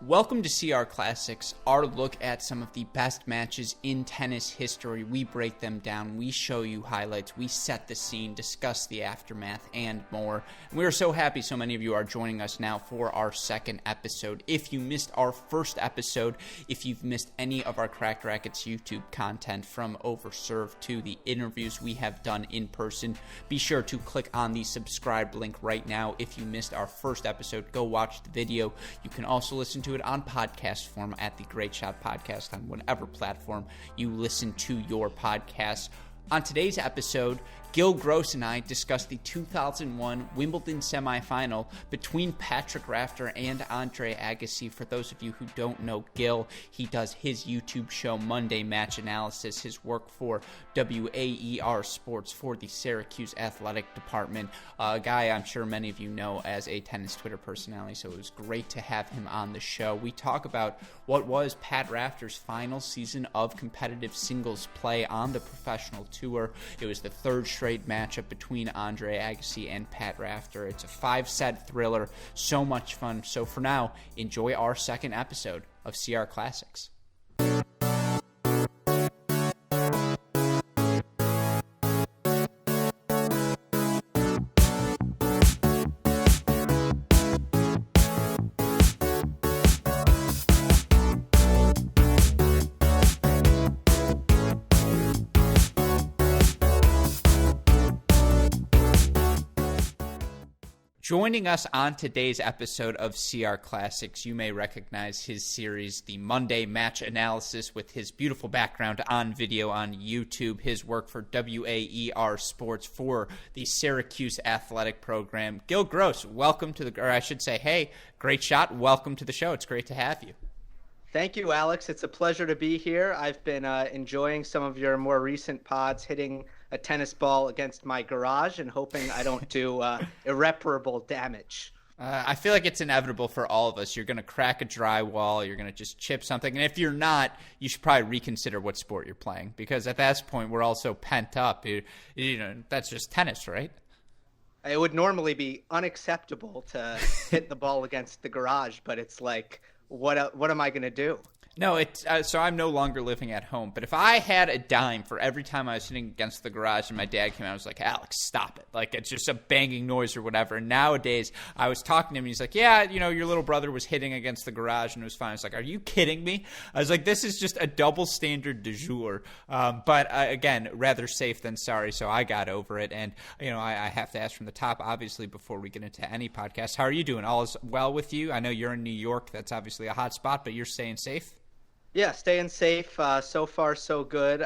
Welcome to CR Classics, our look at some of the best matches in tennis history. We break them down, we show you highlights, we set the scene, discuss the aftermath, and more. And we are so happy so many of you are joining us now for our second episode. If you missed our first episode, if you've missed any of our Cracked Racquets YouTube content from Overserved to the interviews we have done in person, be sure to click on the subscribe link right now. If you missed our first episode, go watch the video. You can also listen to it on podcast form at the Great Shot Podcast on whatever platform you listen to your podcasts. On today's episode, Gill Gross and I discussed the 2001 Wimbledon Semifinal between Patrick Rafter and Andre Agassi. For those of you who don't know Gill, he does his YouTube show Monday Match Analysis, his work for WAER Sports for the Syracuse Athletic Department, a guy I'm sure many of you know as a tennis Twitter personality, so it was great to have him on the show. We talk about what was Pat Rafter's final season of competitive singles play on the professional tour. It was the third straight matchup between Andre Agassi and Pat Rafter. It's a 5-set thriller, so much fun. So for now, enjoy our second episode of CR Classics. Joining us on today's episode of CR Classics, you may recognize his series, the Monday Match Analysis, with his beautiful background on video on YouTube, his work for WAER Sports for the Syracuse Athletic Program. Gill Gross, welcome to the, or I should say, hey, great shot, welcome to the show. It's great to have you. Thank you, Alex. It's a pleasure to be here. I've been enjoying some of your more recent pods, hitting a tennis ball against my garage and hoping I don't do irreparable damage. I feel like it's inevitable for all of us. You're going to crack a drywall. You're going to just chip something. And if you're not, you should probably reconsider what sport you're playing, because at that point, we're all so pent up. You know, that's just tennis, right? It would normally be unacceptable to hit the ball against the garage, but it's like, what am I going to do? No, it's so I'm no longer living at home. But if I had a dime for every time I was hitting against the garage and my dad came out, I was like, Alex, stop it. Like, it's just a banging noise or whatever. And nowadays, I was talking to him, and he's like, yeah, you know, your little brother was hitting against the garage and it was fine. I was like, are you kidding me? I was like, this is just a double standard du jour. But again, rather safe than sorry. So I got over it. And, you know, I have to ask from the top, obviously, before we get into any podcast, how are you doing? All is well with you? I know you're in New York. That's obviously a hot spot, but you're staying safe? Yeah, staying safe. So far, so good.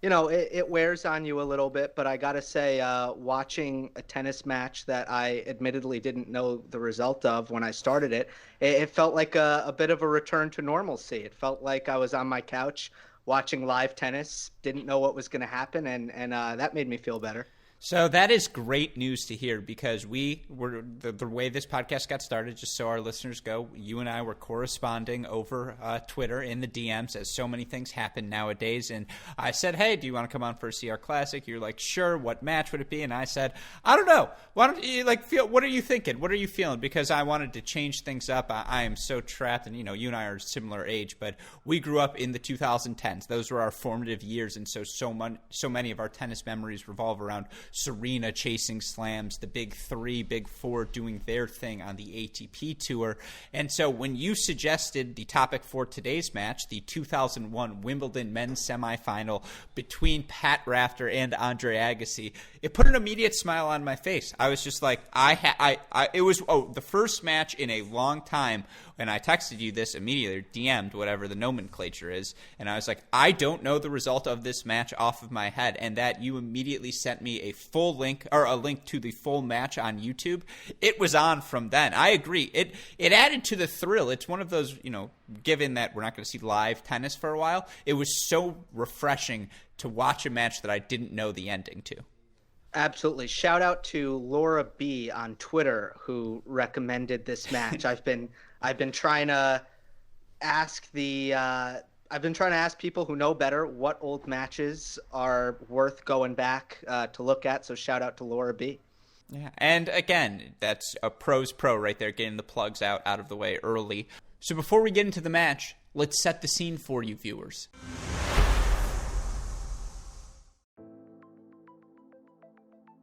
You know, it wears on you a little bit, but I got to say, watching a tennis match that I admittedly didn't know the result of when I started it felt like a bit of a return to normalcy. It felt like I was on my couch watching live tennis, didn't know what was going to happen, and that made me feel better. So that is great news to hear, because we were the way this podcast got started, just so our listeners go, you and I were corresponding over Twitter in the DMs, as so many things happen nowadays. And I said, hey, do you want to come on for a CR Classic? You're like, sure. What match would it be? And I said, I don't know. Why don't you what are you thinking? What are you feeling? Because I wanted to change things up. I am so trapped, and you know, you and I are similar age, but we grew up in the 2010s. Those were our formative years, and so many of our tennis memories revolve around Serena chasing slams, the big three, big four doing their thing on the ATP tour. And so when you suggested the topic for today's match, the 2001 Wimbledon men's semifinal between Pat Rafter and Andre Agassi, it put an immediate smile on my face. I was just like, it was the first match in a long time. And I texted you this immediately, or DM'd, whatever the nomenclature is. And I was like, I don't know the result of this match off of my head. And that you immediately sent me a full link, or a link to the full match on YouTube. It was on from then. I agree. It added to the thrill. It's one of those, you know, given that we're not going to see live tennis for a while, it was so refreshing to watch a match that I didn't know the ending to. Absolutely. Shout out to Laura B on Twitter, who recommended this match. I've been trying to ask the I've been trying to ask people who know better what old matches are worth going back to look at. So shout out to Laura B. Yeah, and again, that's a pro's pro right there, getting the plugs out of the way early. So before we get into the match, let's set the scene for you viewers.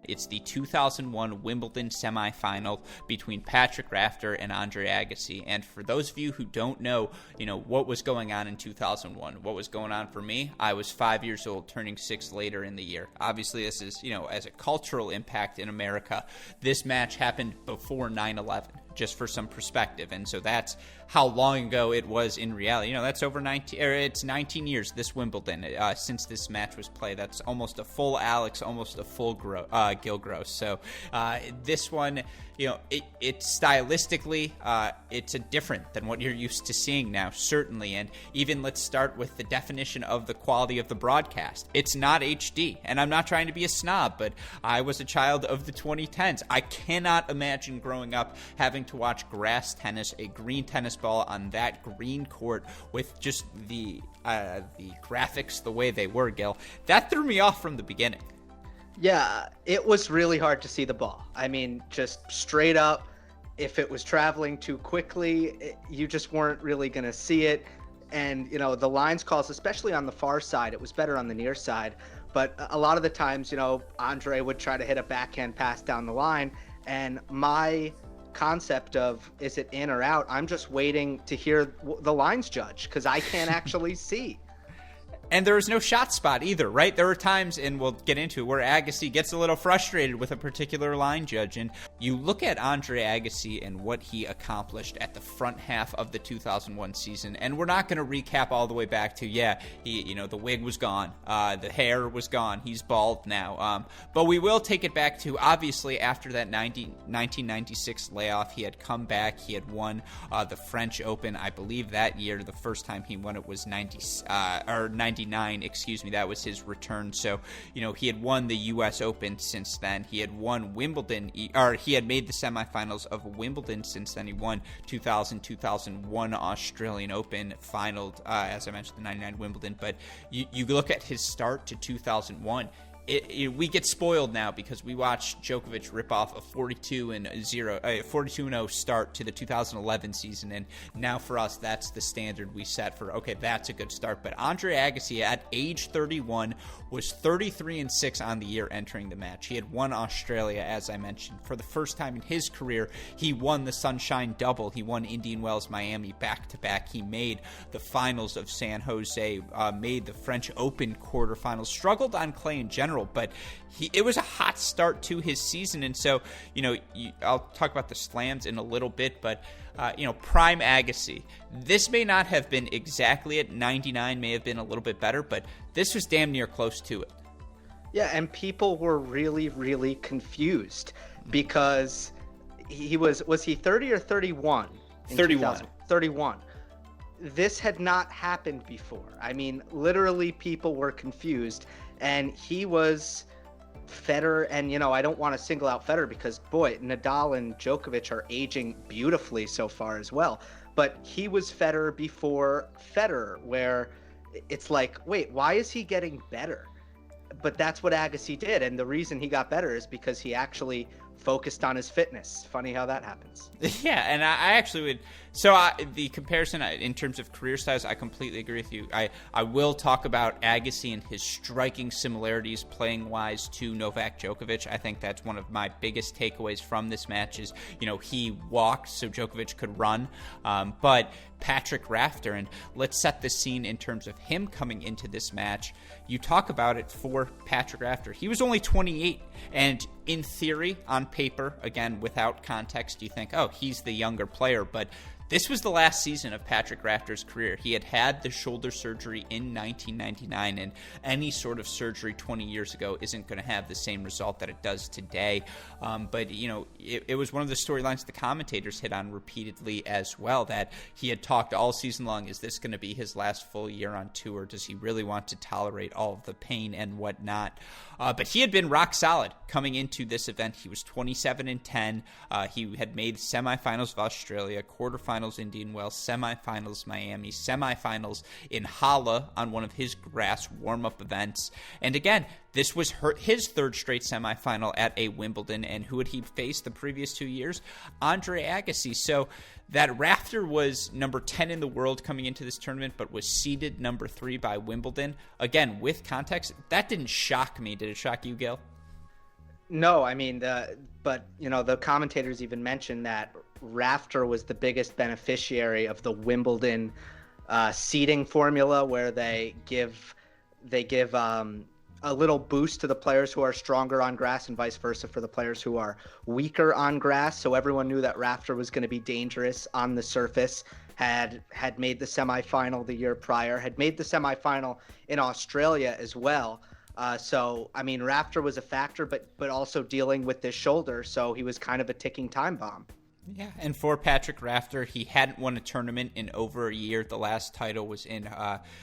It's the 2001 Wimbledon Semifinal between Patrick Rafter and Andre Agassi. And for those of you who don't know, what was going on in 2001, what was going on for me, I was 5 years old, turning 6 later in the year. Obviously, this is, as a cultural impact in America, this match happened before 9/11. Just for some perspective, and so that's how long ago it was in reality. That's over 19 years, this Wimbledon, since this match was played. That's almost a full Alex, almost a full Gill Gross. So this one, it's stylistically, it's a different than what you're used to seeing now, certainly. And even let's start with the definition of the quality of the broadcast. It's not HD, and I'm not trying to be a snob, but I was a child of the 2010s. I cannot imagine growing up having to watch grass tennis, a green tennis ball on that green court with just the graphics the way they were, Gil. That threw me off from the beginning. Yeah, it was really hard to see the ball. I mean, just straight up, if it was traveling too quickly, you just weren't really going to see it. And, the lines calls, especially on the far side, it was better on the near side. But a lot of the times, Andre would try to hit a backhand pass down the line. And my concept of is it in or out, I'm just waiting to hear the lines judge because I can't actually see. And there was no shot spot either, right? There were times, and we'll get into it, where Agassi gets a little frustrated with a particular line judge. And you look at Andre Agassi and what he accomplished at the front half of the 2001 season, and we're not going to recap all the way back to, the wig was gone, the hair was gone, he's bald now. But we will take it back to, obviously, after that 1996 layoff, he had come back, he had won the French Open, I believe that year. The first time he won it was 99, that was his return. So, he had won the U.S. Open since then. He had won Wimbledon, or he had made the semifinals of Wimbledon since then. He won 2001 Australian Open, finaled, as I mentioned, the 99 Wimbledon. But you look at his start to 2001, we get spoiled now because we watched Djokovic rip off a 42-0 start to the 2011 season, and now for us, that's the standard we set for, okay, that's a good start. But Andre Agassi, at age 31, was 33-6 on the year entering the match. He had won Australia, as I mentioned. For the first time in his career, he won the Sunshine Double. He won Indian Wells, Miami back-to-back. He made the finals of San Jose, made the French Open quarterfinals, struggled on clay in general, but it was a hot start to his season. And so, I'll talk about the slams in a little bit, but, prime Agassi, this may not have been exactly at 99, may have been a little bit better, but this was damn near close to it. Yeah, and people were really, really confused because he was he 30 or 31? 31. 31. This had not happened before. I mean, literally people were confused. And he was Federer, and I don't want to single out Federer because, boy, Nadal and Djokovic are aging beautifully so far as well. But he was Federer before Federer, where it's like, wait, why is he getting better? But that's what Agassi did, and the reason he got better is because he actually focused on his fitness. Funny how that happens. Yeah, and I actually would. So the comparison in terms of career styles, I completely agree with you. I will talk about Agassi and his striking similarities playing-wise to Novak Djokovic. I think that's one of my biggest takeaways from this match is, he walked so Djokovic could run. But Patrick Rafter, and let's set the scene in terms of him coming into this match. You talk about it for Patrick Rafter. He was only 28, and in theory, on paper, again, without context, you think, oh, he's the younger player, but this was the last season of Patrick Rafter's career. He had the shoulder surgery in 1999, and any sort of surgery 20 years ago isn't going to have the same result that it does today. But, it was one of the storylines the commentators hit on repeatedly as well, that he had talked all season long, is this going to be his last full year on tour? Does he really want to tolerate all of the pain and whatnot? But he had been rock solid coming into this event. He was 27-10. He had made semifinals of Australia, quarterfinals quarterfinals Indian Wells, semifinals Miami, semifinals in Halle on one of his grass warm-up events. And again, this was his third straight semifinal at a Wimbledon, and who had he faced the previous 2 years? Andre Agassi. So that Rafter was number 10 in the world coming into this tournament, but was seeded number 3 by Wimbledon. Again, with context, that didn't shock me. Did it shock you, Gill? No, I mean, but the commentators even mentioned that Rafter was the biggest beneficiary of the Wimbledon seeding formula, where they give a little boost to the players who are stronger on grass and vice versa for the players who are weaker on grass. So everyone knew that Rafter was going to be dangerous on the surface, had made the semifinal the year prior, had made the semifinal in Australia as well. So, I mean, Rafter was a factor, but also dealing with this shoulder. So he was kind of a ticking time bomb. Yeah, and for Patrick Rafter, he hadn't won a tournament in over a year. The last title was in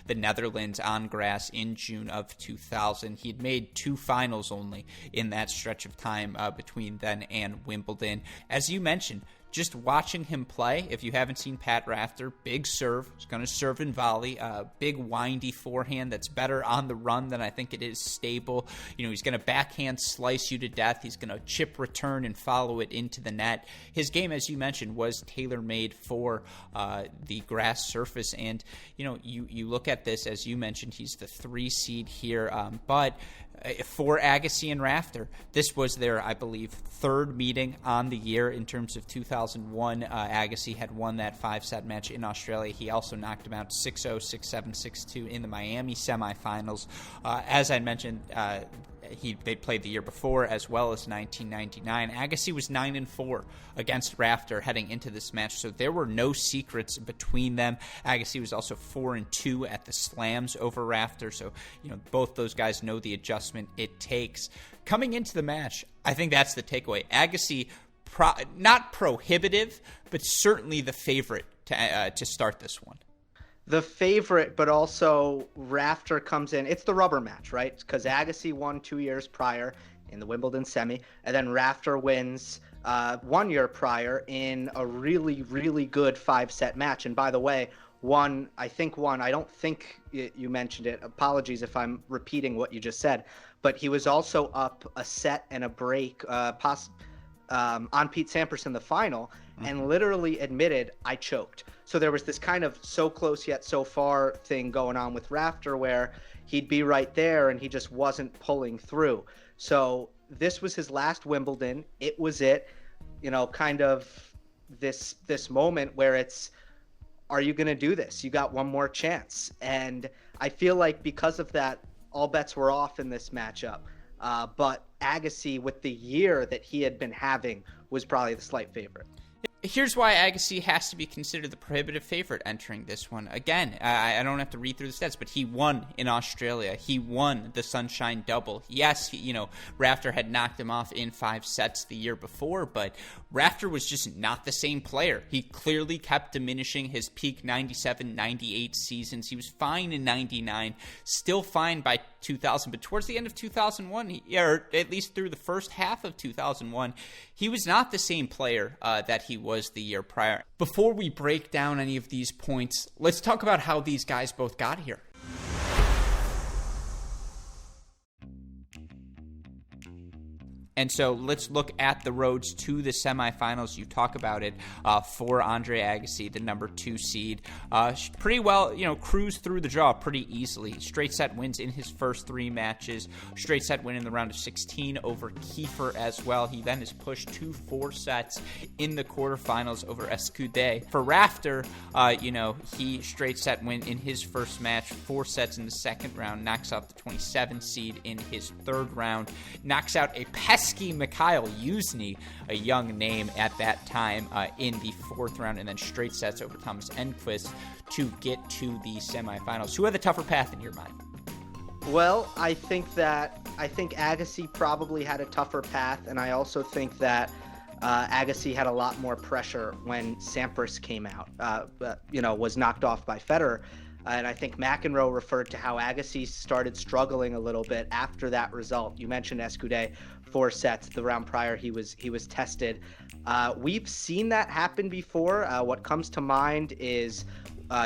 the Netherlands on grass in June of 2000. He'd made 2 finals only in that stretch of time between then and Wimbledon. As you mentioned, just watching him play, if you haven't seen Pat Rafter, big serve, he's going to serve and volley, big windy forehand that's better on the run than I think it is stable. He's going to backhand slice you to death. He's going to chip return and follow it into the net. His game, as you mentioned, was tailor-made for the grass surface. And, you look at this, as you mentioned, he's the 3 seed here, but for Agassi and Rafter, this was their, I believe, 3rd meeting on the year in terms of 2001. Agassi had won that 5-set match in Australia. He also knocked him out 6-0, 6-7, 6-2 in the Miami semifinals. As I mentioned, they played the year before as well as 1999. Agassi was 9-4 against Rafter heading into this match, so there were no secrets between them. Agassi was also 4-2 at the slams over Rafter, so both those guys know the adjustment it takes. Coming into the match, I think that's the takeaway. Agassi, not prohibitive, but certainly the favorite to start this one. The favorite, but also Rafter comes in. It's the rubber match, right? Because Agassi won 2 years prior in the Wimbledon semi, and then Rafter wins 1 year prior in a really, really good 5-set match. And by the way, I don't think you mentioned it. Apologies if I'm repeating what you just said, but he was also up a set and a break on Pete Sampras in the final, and literally admitted, I choked. So there was this kind of so close yet so far thing going on with Rafter, where he'd be right there and he just wasn't pulling through. So this was his last Wimbledon. It was kind of this moment where it's, are you going to do this? You got one more chance. And I feel like because of that, all bets were off in this matchup. But Agassi, with the year that he had been having, was probably the slight favorite. Here's why Agassi has to be considered the prohibitive favorite entering this one. Again, I don't have to read through the stats, but he won in Australia. He won the Sunshine Double. Yes, Rafter had knocked him off in 5 sets the year before, but Rafter was just not the same player. He clearly kept diminishing his peak 97, 98 seasons. He was fine in 99, still fine by 2000, but towards the end of 2001, or at least through the first half of 2001, he was not the same player that he was the year prior. Before we break down any of these points, let's talk about how these guys both got here. And so let's look at the roads to the semifinals. You talk about it for Andre Agassi, the number 2 seed. Pretty well, cruised through the draw pretty easily. Straight set wins in his first 3 matches. Straight set win in the round of 16 over Kiefer as well. He then is pushed to 4 sets in the quarterfinals over Escudé. For Rafter, he straight set win in his first match, 4 sets in the second round, knocks out the 27 seed in his third round, knocks out a pesky Mikhail Yuzny, a young name at that time, in the 4th round, and then straight sets over Thomas Enquist to get to the semifinals. Who had the tougher path in your mind? Well, I think Agassi probably had a tougher path, and I also think that Agassi had a lot more pressure when Sampras came out, was knocked off by Federer. And I think McEnroe referred to how Agassi started struggling a little bit after that result. You mentioned Escudé, 4 sets. The round prior, he was tested. We've seen that happen before. What comes to mind is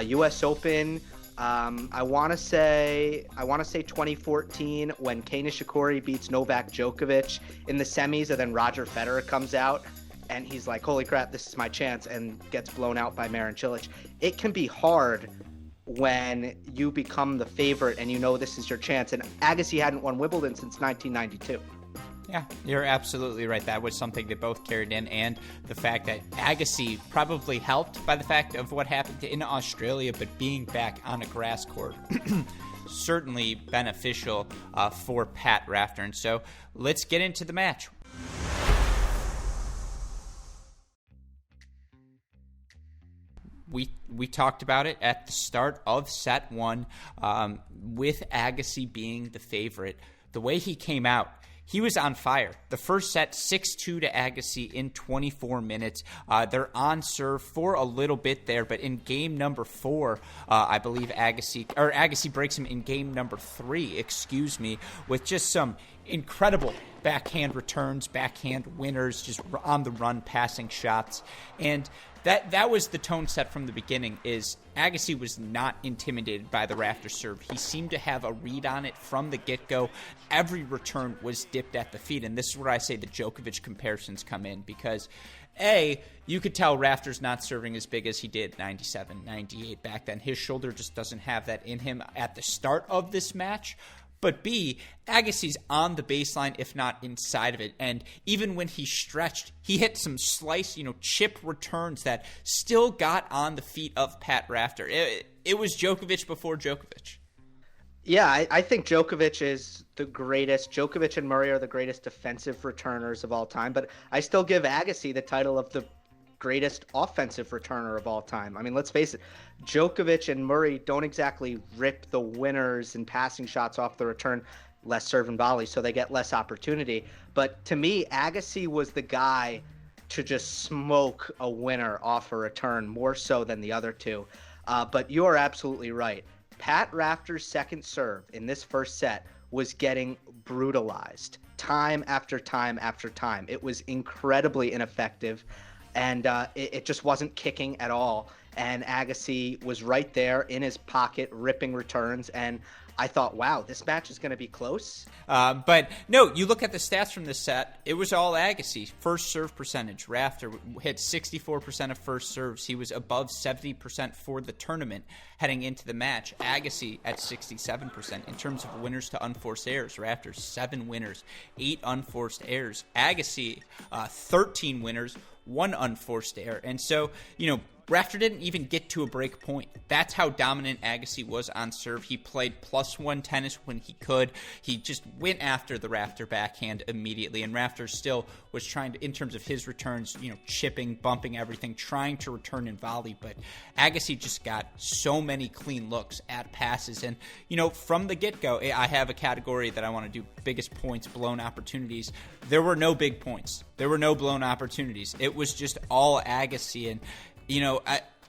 U.S. Open. I want to say 2014 when Kei Nishikori beats Novak Djokovic in the semis, and then Roger Federer comes out and he's like, holy crap, this is my chance, and gets blown out by Marin Cilic. It can be hard when you become the favorite and you know this is your chance. And Agassi hadn't won Wimbledon since 1992. Yeah, you're absolutely right. That was something they both carried in, and the fact that Agassi probably helped by the fact of what happened in Australia, but being back on a grass court certainly beneficial for Pat Rafter. And so let's get into the match. We talked about it at the start of set one, with Agassi being the favorite. The way he came out, he was on fire. The first set, 6-2 to Agassi in 24 minutes. They're on serve for a little bit there, but in game number 4, I believe Agassi breaks him in game number 3, with just some incredible backhand returns, backhand winners, just on the run passing shots. And that was the tone set from the beginning, is Agassi was not intimidated by the Rafter serve. He seemed to have a read on it from the get-go. Every return was dipped at the feet, and this is where I say the Djokovic comparisons come in, because A, you could tell Rafter's not serving as big as he did 97, 98 back then. His shoulder just doesn't have that in him at the start of this match. But B, Agassi's on the baseline, if not inside of it. And even when he stretched, he hit some slice, chip returns that still got on the feet of Pat Rafter. It was Djokovic before Djokovic. Yeah, I think Djokovic is the greatest. Djokovic and Murray are the greatest defensive returners of all time. But I still give Agassi the title of the greatest offensive returner of all time. I mean, let's face it, Djokovic and Murray don't exactly rip the winners and passing shots off the return, less serve and volley, so they get less opportunity. But to me, Agassi was the guy to just smoke a winner off a return more so than the other two. But you're absolutely right. Pat Rafter's second serve in this first set was getting brutalized time after time after time. It was incredibly ineffective. And it just wasn't kicking at all. And Agassi was right there in his pocket, ripping returns. And I thought, wow, this match is going to be close. But no, you look at the stats from this set, it was all Agassi. First serve percentage, Rafter hit 64% of first serves. He was above 70% for the tournament heading into the match. Agassi at 67%. In terms of winners to unforced errors, Rafter 7 winners, 8 unforced errors. Agassi 13 winners, 1 unforced error. And so, Rafter didn't even get to a break point. That's how dominant Agassi was on serve. He played +1 tennis when he could. He just went after the Rafter backhand immediately, and Rafter still was trying to, in terms of his returns, chipping, bumping everything, trying to return in volley. But Agassi just got so many clean looks at passes. And, from the get-go, I have a category that I want to do: biggest points, blown opportunities. There were no big points. There were no blown opportunities. It was just all Agassi. And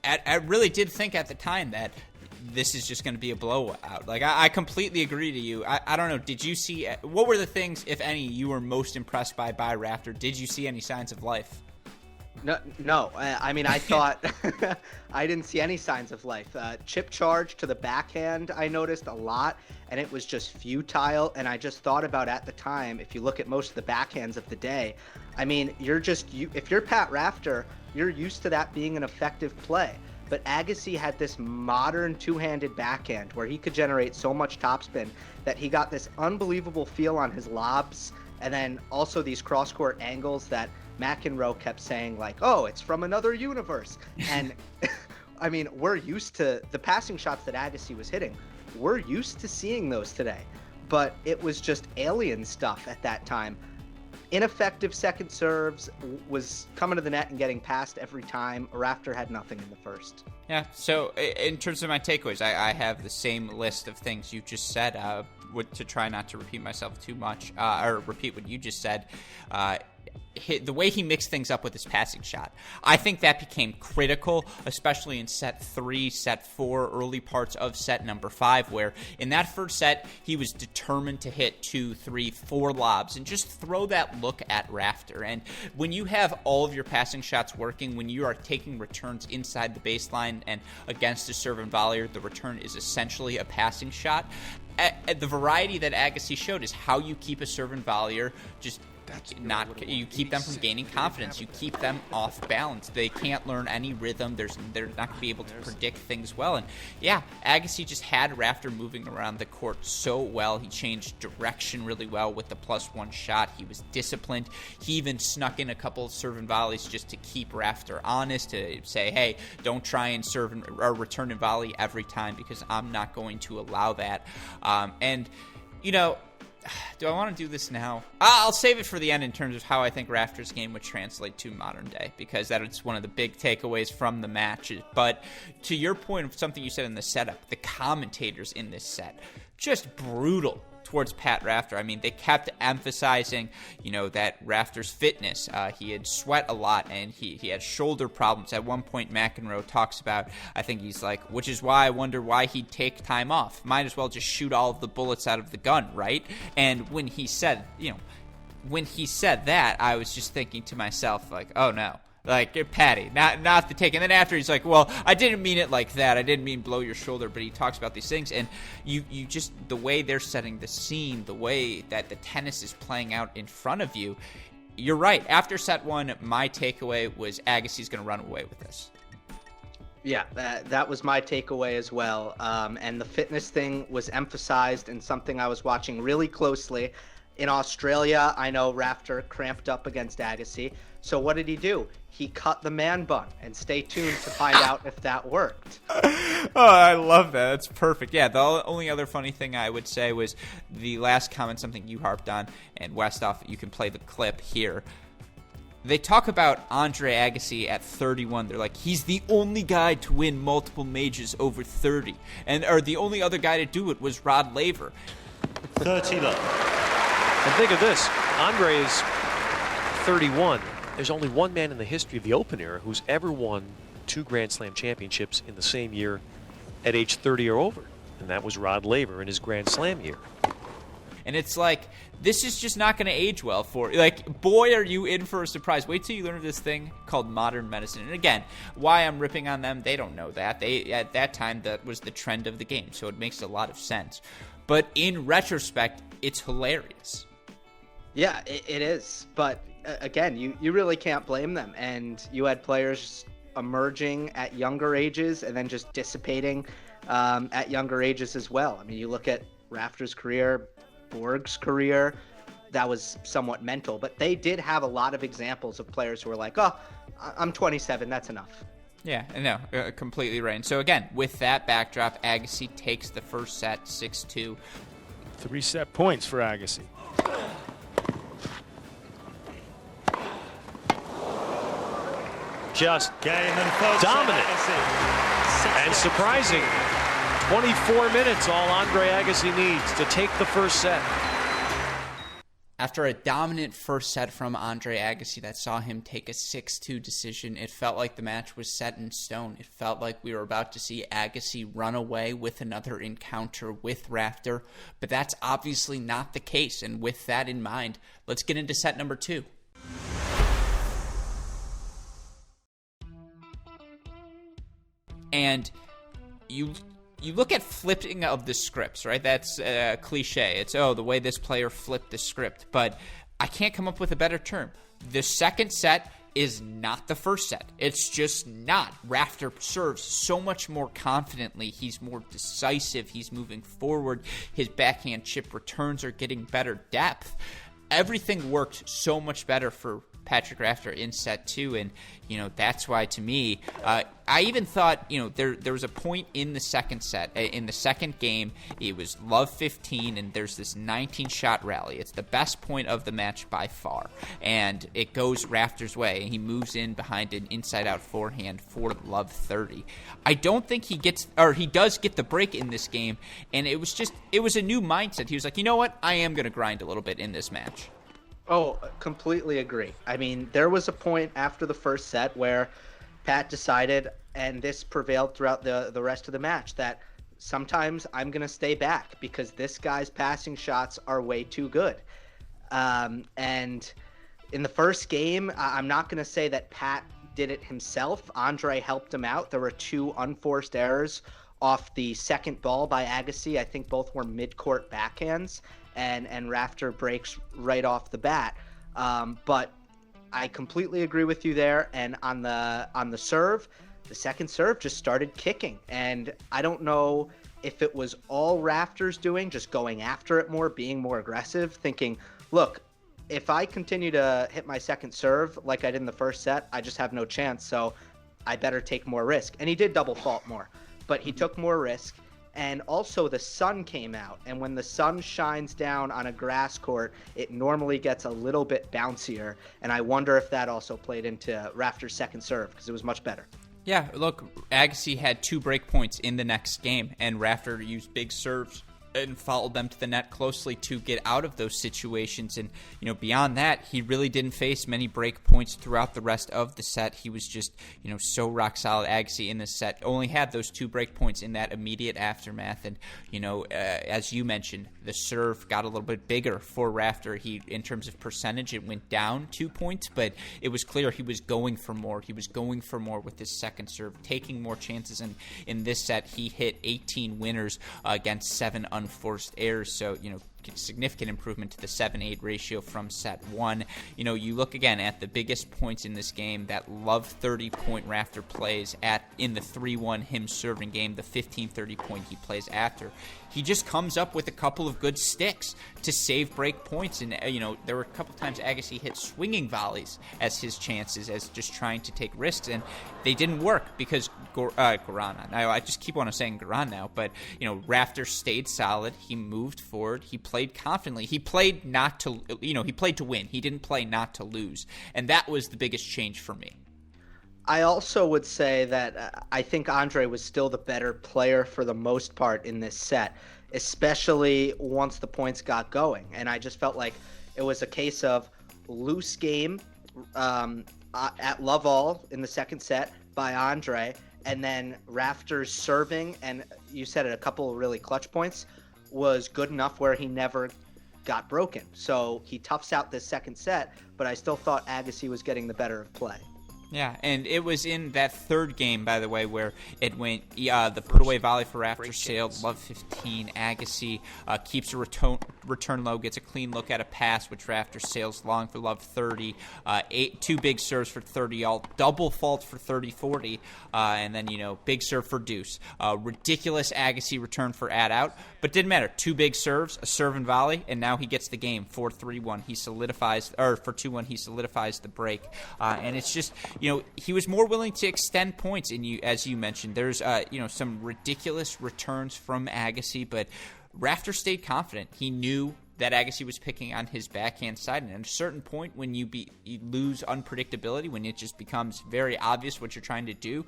I really did think at the time that this is just going to be a blowout. Like, I completely agree to you. I don't know. Did you see, what were the things, if any, you were most impressed by Rafter? Did you see any signs of life? No. I mean, I thought I didn't see any signs of life. Chip charge to the backhand, I noticed a lot, and it was just futile. And I just thought about, at the time, if you look at most of the backhands of the day, I mean, if you're Pat Rafter, you're used to that being an effective play. But Agassi had this modern two-handed backhand where he could generate so much topspin that he got this unbelievable feel on his lobs, and then also these cross-court angles that McEnroe kept saying, like, oh, it's from another universe. And I mean, we're used to the passing shots that Agassi was hitting. We're used to seeing those today, but it was just alien stuff at that time. Ineffective second serves, was coming to the net and getting passed every time. Rafter had nothing in the first. Yeah, so in terms of my takeaways, I have the same list of things you just said, to try not to repeat myself too much, or repeat what you just said. the way he mixed things up with his passing shot. I think that became critical, especially in set 3, set 4, early parts of set number 5, where in that first set, he was determined to hit 2, 3, 4 lobs and just throw that look at Rafter. And when you have all of your passing shots working, when you are taking returns inside the baseline and against a serve and volleyer, the return is essentially a passing shot. The variety that Agassi showed is how you keep a serve and volleyer just you keep them from gaining confidence. You keep them off balance. They can't learn any rhythm. They're not going to be able to predict things well. And yeah, Agassi just had Rafter moving around the court so well. He changed direction really well with the +1 shot. He was disciplined. He even snuck in a couple of serve and volleys just to keep Rafter honest, to say, hey, don't try and serve or return and volley every time, because I'm not going to allow that. Do I want to do this now? I'll save it for the end in terms of how I think Rafter's game would translate to modern day, because that is one of the big takeaways from the match. But to your point of something you said in the setup, the commentators in this set, just brutal towards Pat Rafter. I mean, they kept emphasizing, that Rafter's fitness. He had sweat a lot, and he had shoulder problems. At one point, McEnroe talks about, I think he's like, which is why I wonder why he'd take time off. Might as well just shoot all of the bullets out of the gun, right? And when he said that, I was just thinking to myself, like, oh no. Like, Patty, not the take. And then after, he's like, well, I didn't mean it like that. I didn't mean blow your shoulder. But he talks about these things. And you just, the way they're setting the scene, the way that the tennis is playing out in front of you, you're right. After set 1, my takeaway was Agassi's going to run away with this. Yeah, that was my takeaway as well. And the fitness thing was emphasized in something I was watching really closely. In Australia, I know Rafter cramped up against Agassi. So what did he do? He cut the man bun, and stay tuned to find out if that worked. Oh, I love that. That's perfect. Yeah, the only other funny thing I would say was the last comment, something you harped on, and Westhoff, you can play the clip here. They talk about Andre Agassi at 31. They're like, he's the only guy to win multiple majors over 30. Or the only other guy to do it was Rod Laver. 30 love. And think of this, Andre is 31. There's only one man in the history of the Open era who's ever won 2 Grand Slam championships in the same year at age 30 or over. And that was Rod Laver in his Grand Slam year. And it's like, this is just not going to age well for you. Like, boy, are you in for a surprise. Wait till you learn of this thing called modern medicine. And again, why I'm ripping on them, they don't know that. At that time, that was the trend of the game. So it makes a lot of sense. But in retrospect, it's hilarious. Yeah, it is. But again, you really can't blame them. And you had players emerging at younger ages and then just dissipating at younger ages as well. I mean, you look at Rafter's career, Borg's career, that was somewhat mental. But they did have a lot of examples of players who were like, oh, I'm 27, that's enough. Yeah, no, completely right. And so again, with that backdrop, Agassi takes the first set 6-2. 3 set points for Agassi. Just dominant and surprising. 24 minutes, all Andre Agassi needs to take the first set. After a dominant first set from Andre Agassi that saw him take a 6-2 decision, it felt like the match was set in stone. It felt like we were about to see Agassi run away with another encounter with Rafter, but that's obviously not the case. And with that in mind, let's get into set number 2. And you look at flipping of the scripts, right? That's a cliche. It's, the way this player flipped the script. But I can't come up with a better term. The second set is not the first set. It's just not. Rafter serves so much more confidently. He's more decisive. He's moving forward. His backhand chip returns are getting better depth. Everything worked so much better for Patrick Rafter in set 2, and that's why, to me, I even thought there was a point in the second set, in the second game, it was love 15, and there's this 19-shot rally. It's the best point of the match by far, and it goes Rafter's way, and he moves in behind an inside-out forehand for love 30. I don't think he does get the break in this game, and it was a new mindset. He was like, you know what, I am going to grind a little bit in this match. Oh, completely agree. I mean, there was a point after the first set where Pat decided, and this prevailed throughout the rest of the match, that sometimes I'm going to stay back because this guy's passing shots are way too good. And in the first game, I'm not going to say that Pat did it himself. Andre helped him out. There were 2 unforced errors off the second ball by Agassi. I think both were mid-court backhands, and Rafter breaks right off the bat. But I completely agree with you there. And on the serve, the second serve just started kicking. And I don't know if it was all Rafter's doing, just going after it more, being more aggressive, thinking, look, if I continue to hit my second serve like I did in the first set, I just have no chance. So I better take more risk. And he did double fault more, but he took more risk. And also the sun came out. And when the sun shines down on a grass court, it normally gets a little bit bouncier. And I wonder if that also played into Rafter's second serve because it was much better. Yeah, look, Agassi had 2 break points in the next game, and Rafter used big serves and followed them to the net closely to get out of those situations. And, beyond that, he really didn't face many break points throughout the rest of the set. He was just, so rock solid. Agassi in this set only had those 2 break points in that immediate aftermath. And, as you mentioned, the serve got a little bit bigger for Rafter. In terms of percentage, it went down 2 points, but it was clear he was going for more. He was going for more with his second serve, taking more chances. And in this set, he hit 18 winners against 7 unforced errors, so significant improvement to the 7-8 ratio from set 1. You look again at the biggest points in this game, that love 30 point Rafter plays in the 3-1 him serving game, the 15-30 point he plays after. He just comes up with a couple of good sticks to save break points, and there were a couple times Agassi hit swinging volleys as his chances, as just trying to take risks, and they didn't work because Garana. Now I just keep on saying Garan now, but Rafter stayed solid. He moved forward. He played confidently. He played he played to win. He didn't play not to lose, and that was the biggest change for me. I also would say that I think Andre was still the better player for the most part in this set, especially once the points got going. And I just felt like it was a case of loose game at love all in the second set by Andre, and then Rafter's serving, and you said it, a couple of really clutch points, was good enough where he never got broken. So he toughs out this second set, but I still thought Agassi was getting the better of play. Yeah, and it was in that third game, by the way, where it went the put-away volley for Rafter sailed, love 15. Agassi keeps a return low, gets a clean look at a pass, which Rafter sails long for love 30. 2 big serves for 30 all, double fault for 30-40, and then, big serve for deuce. Ridiculous Agassi return for out, but didn't matter. 2 big serves, a serve and volley, and now he gets the game. 4-3-1, he solidifies, or for 2-1, he solidifies the break. And it's just... he was more willing to extend points, as you mentioned. There's, some ridiculous returns from Agassi, but Rafter stayed confident. He knew that Agassi was picking on his backhand side, and at a certain point when you lose unpredictability, when it just becomes very obvious what you're trying to do,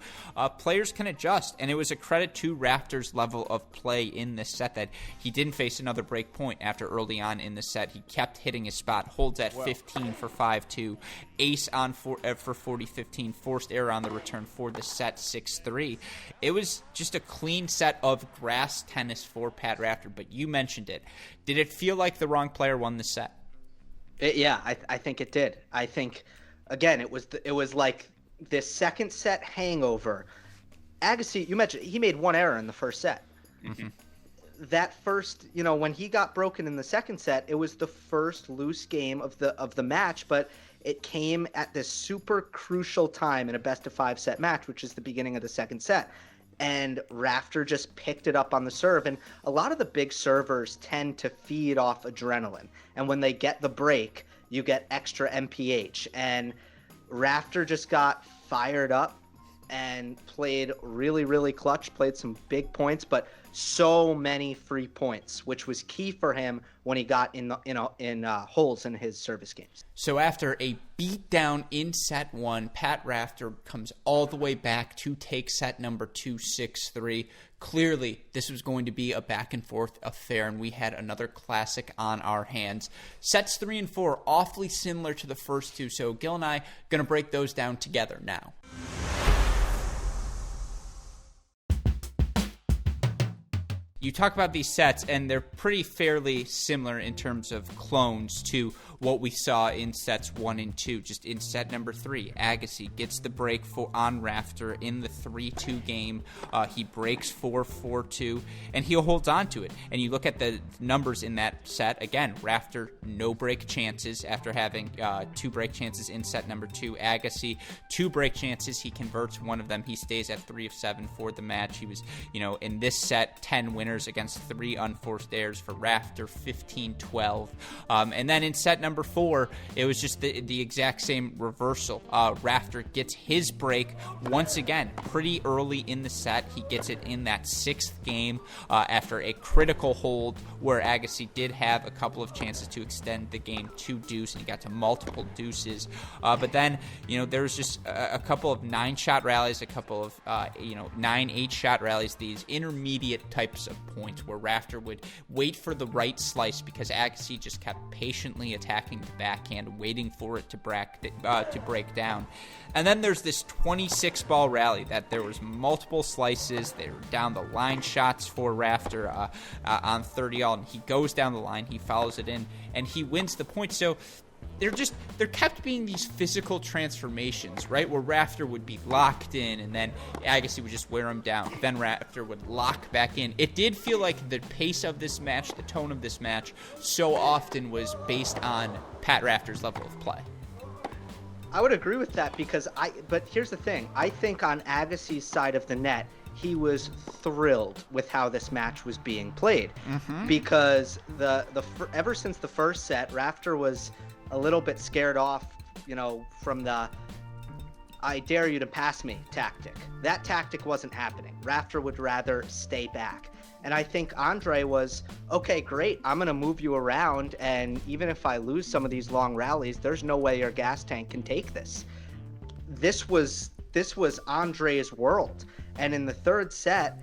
players can adjust, and it was a credit to Rafter's level of play in this set that he didn't face another break point after early on in the set. He kept hitting his spot, holds at 15 for 5-2, ace on for 40-15, forced error on the return for the set 6-3. It was just a clean set of grass tennis for Pat Rafter, but you mentioned it. Did it feel like the wrong player won the set? I think it did. I think, again, it was like this second set hangover. Agassi, you mentioned he made 1 error in the first set. Mm-hmm. That first, when he got broken in the second set, it was the first loose game of the match, but it came at this super crucial time in a best-of-5 set match, which is the beginning of the second set. And Rafter just picked it up on the serve. And a lot of the big servers tend to feed off adrenaline. And when they get the break, you get extra MPH. And Rafter just got fired up and played really, really clutch, played some big points, but so many free points, which was key for him when he got in holes in his service games. So after a beatdown in set 1, Pat Rafter comes all the way back to take set number 2, 6-3. Clearly, this was going to be a back-and-forth affair, and we had another classic on our hands. Sets 3 and 4, awfully similar to the first two, so Gill and I are going to break those down together now. You talk about these sets, and they're pretty fairly similar in terms of clones to what we saw in sets 1 and 2. Just in set number 3, Agassi gets the break on Rafter in the 3-2 game. He breaks 4-4-2, and he holds on to it. And you look at the numbers in that set. Again, Rafter, no break chances after having 2 break chances in set number 2. Agassi, 2 break chances. He converts one of them. He stays at 3 of 7 for the match. He was, in this set, 10 winners against 3 unforced errors for Rafter, 15-12. And then in set number 4, it was just the exact same reversal. Rafter gets his break once again pretty early in the set. He gets it in that 6th game after a critical hold where Agassi did have a couple of chances to extend the game to deuce, and he got to multiple deuces. But then, there was just a couple of 9-shot rallies, a couple of 9-8-shot rallies, these intermediate types of points where Rafter would wait for the right slice because Agassi just kept patiently attacking the backhand, waiting for it to break down. And then there's this 26-ball rally that there was multiple slices. They were down the line shots for Rafter on 30-all, and he goes down the line, he follows it in, and he wins the point. So there kept being these physical transformations, right, where Rafter would be locked in and then Agassi would just wear him down. Then Rafter would lock back in. It did feel like the pace of this match, the tone of this match, so often was based on Pat Rafter's level of play. I would agree with that but here's the thing. I think on Agassi's side of the net, he was thrilled with how this match was being played because ever since the first set, Rafter was a little bit scared off, from the I dare you to pass me tactic. That tactic wasn't happening. Rafter would rather stay back. And I think Andre was, okay, great, I'm going to move you around, and even if I lose some of these long rallies, there's no way your gas tank can take this. This was Andre's world. And in the third set,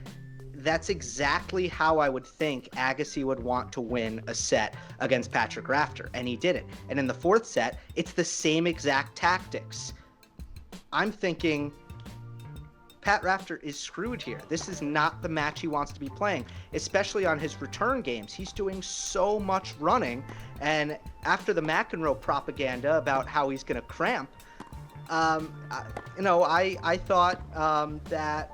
that's exactly how I would think Agassi would want to win a set against Patrick Rafter, and he did it. And in the fourth set, it's the same exact tactics. I'm thinking Pat Rafter is screwed here. This is not the match he wants to be playing, especially on his return games. He's doing so much running, and after the McEnroe propaganda about how he's going to cramp, I thought that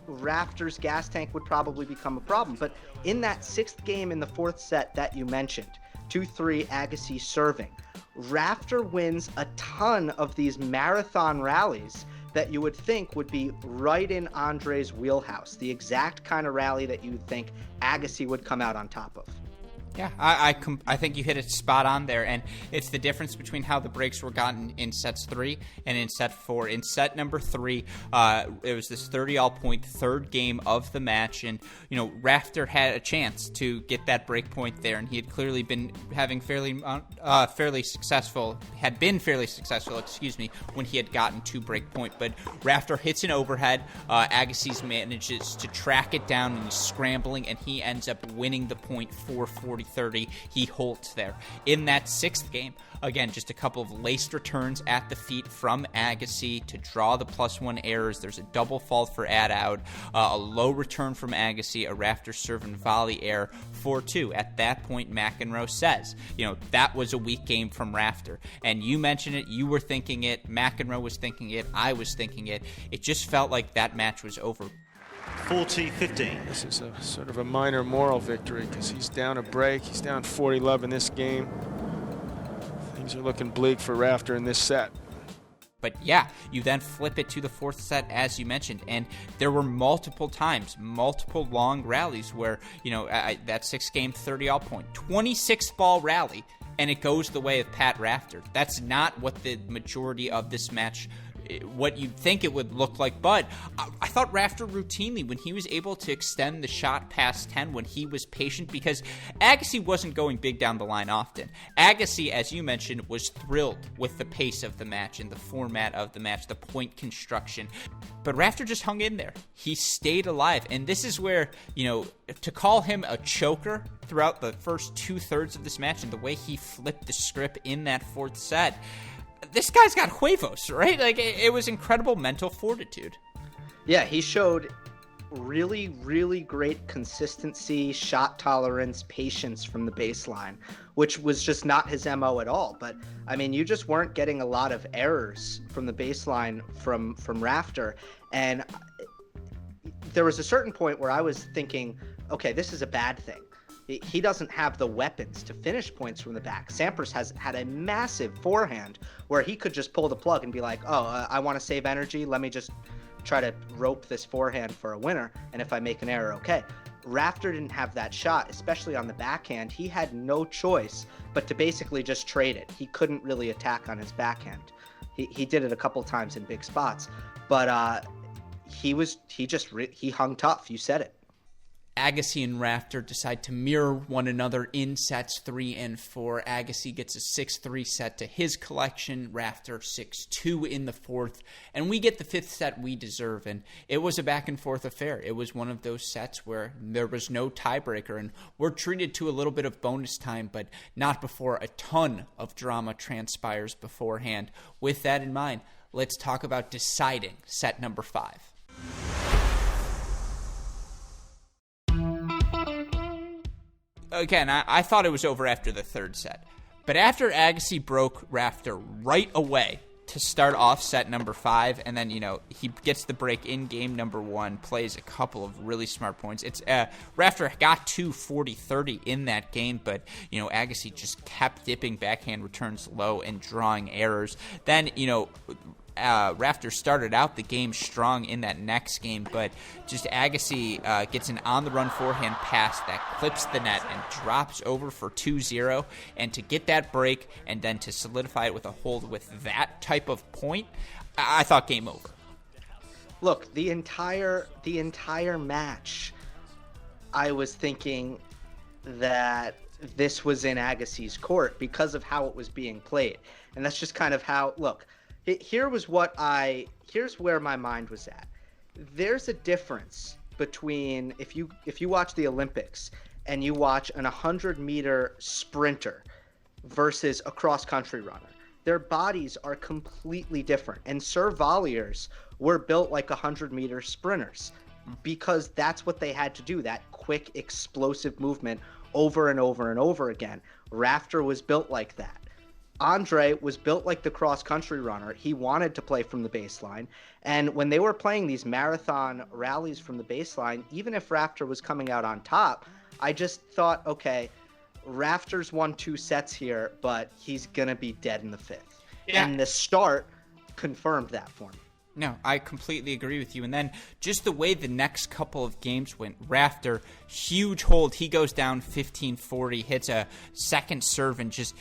Rafter's gas tank would probably become a problem. But in that 6th game in the 4th set that you mentioned, 2-3 Agassi serving, Rafter wins a ton of these marathon rallies that you would think would be right in Andre's wheelhouse, the exact kind of rally that you would think Agassi would come out on top of. Yeah, I think you hit it spot on there, and it's the difference between how the breaks were gotten in sets 3 and in set 4. In set number 3, it was this 30-all point third game of the match, and Rafter had a chance to get that break point there, and he had clearly been having fairly successful when he had gotten to break point. But Rafter hits an overhead. Agassi manages to track it down, and he's scrambling, and he ends up winning the point 4-40-30. He holds there. In that 6th game, again, just a couple of laced returns at the feet from Agassi to draw the +1 errors. There's a double fault for Adoud, a low return from Agassi, a Rafter serve and volley error, 4-2. At that point, McEnroe says, that was a weak game from Rafter. And you mentioned it, you were thinking it, McEnroe was thinking it, I was thinking it. It just felt like that match was over. 40-15. This is a sort of a minor moral victory because he's down a break. He's down 40-love in this game. Things are looking bleak for Rafter in this set. But yeah, you then flip it to the 4th set, as you mentioned, and there were multiple times, multiple long rallies where, that 6-game 30-all point, 26-ball rally, and it goes the way of Pat Rafter. That's not what the majority of this match what you'd think it would look like. But I thought Rafter routinely, when he was able to extend the shot past 10, when he was patient, because Agassi wasn't going big down the line often. Agassi, as you mentioned, was thrilled with the pace of the match and the format of the match, the point construction. But Rafter just hung in there. He stayed alive. And this is where, to call him a choker throughout the first 2/3 of this match and the way he flipped the script in that fourth set, this guy's got huevos, right? Like, it was incredible mental fortitude. Yeah, he showed really, really great consistency, shot tolerance, patience from the baseline, which was just not his MO at all. But, I mean, you just weren't getting a lot of errors from the baseline from Rafter. And there was a certain point where I was thinking, okay, this is a bad thing. He doesn't have the weapons to finish points from the back. Sampras has had a massive forehand where he could just pull the plug and be like, I want to save energy. Let me just try to rope this forehand for a winner. And if I make an error, okay. Rafter didn't have that shot, especially on the backhand. He had no choice but to basically just trade it. He couldn't really attack on his backhand. He did it a couple times in big spots, but he hung tough. You said it. Agassi and Rafter decide to mirror one another in sets 3 and 4. Agassi gets a 6-3 set to his collection, Rafter 6-2 in the fourth, and we get the fifth set we deserve. And it was a back and forth affair. It was one of those sets where there was no tiebreaker, and we're treated to a little bit of bonus time, but not before a ton of drama transpires beforehand. With that in mind, let's talk about deciding set number 5. Again, I thought it was over after the third set. But after Agassi broke Rafter right away to start off set number 5, and then, he gets the break in game number 1, plays a couple of really smart points. Rafter got to 40-30 in that game, but, Agassi just kept dipping backhand returns low and drawing errors. Then, Rafter started out the game strong in that next game, but just Agassi gets an on-the-run forehand pass that clips the net and drops over for 2-0, and to get that break and then to solidify it with a hold with that type of point, I thought game over. Look, the entire match, I was thinking that this was in Agassi's court because of how it was being played, and that's just kind of how, look, here's where my mind was at. There's a difference between if you watch the Olympics and you watch an 100-meter sprinter versus a cross-country runner. Their bodies are completely different, and serve volleyers were built like 100-meter sprinters because that's what they had to do, that quick, explosive movement over and over and over again. Rafter was built like that. Andre was built like the cross-country runner. He wanted to play from the baseline. And when they were playing these marathon rallies from the baseline, even if Rafter was coming out on top, I just thought, okay, Rafter's won 2 sets here, but he's going to be dead in the 5th. Yeah. And the start confirmed that for me. No, I completely agree with you. And then just the way the next couple of games went, Rafter, huge hold. He goes down 15-40, hits a second serve, and just,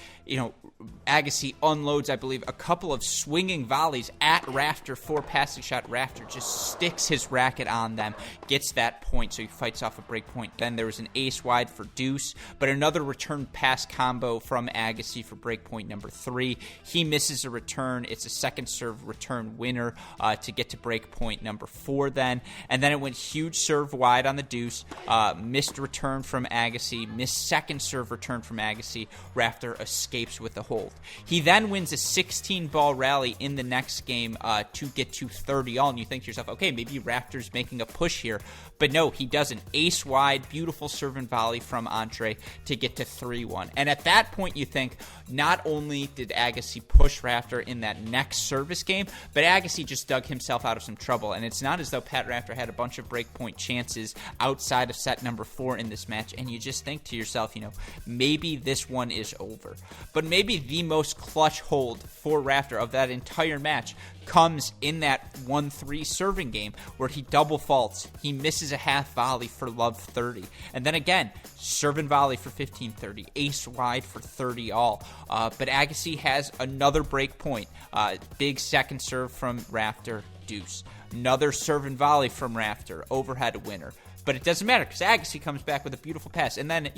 Agassi unloads, I believe, a couple of swinging volleys at Rafter for passing shot. Rafter just sticks his racket on them, gets that point, so he fights off a break point. Then there was an ace wide for deuce, but another return pass combo from Agassi for break point number 3. He misses a return. It's a second serve return winner to get to break point number 4 then. And then it went huge serve wide on the deuce, missed return from Agassi, missed second serve return from Agassi. Rafter escapes with the hold. He then wins a 16-ball rally in the next game to get to 30-all, and you think to yourself, okay, maybe Rafter's making a push here. But no, he doesn't. Ace wide, beautiful serve and volley from Andre to get to 3-1. And at that point, you think, not only did Agassi push Rafter in that next service game, but Agassi just dug himself out of some trouble. And it's not as though Pat Rafter had a bunch of breakpoint chances outside of set number 4 in this match, and you just think to yourself, maybe this one is over. But maybe the most clutch hold for Rafter of that entire match comes in that 1-3 serving game where he double faults. He misses a half volley for love 30. And then again, serve and volley for 15-30, ace wide for 30 all. But Agassi has another break point. Big second serve from Rafter, deuce. Another serve and volley from Rafter, overhead winner. But it doesn't matter because Agassi comes back with a beautiful pass. And then,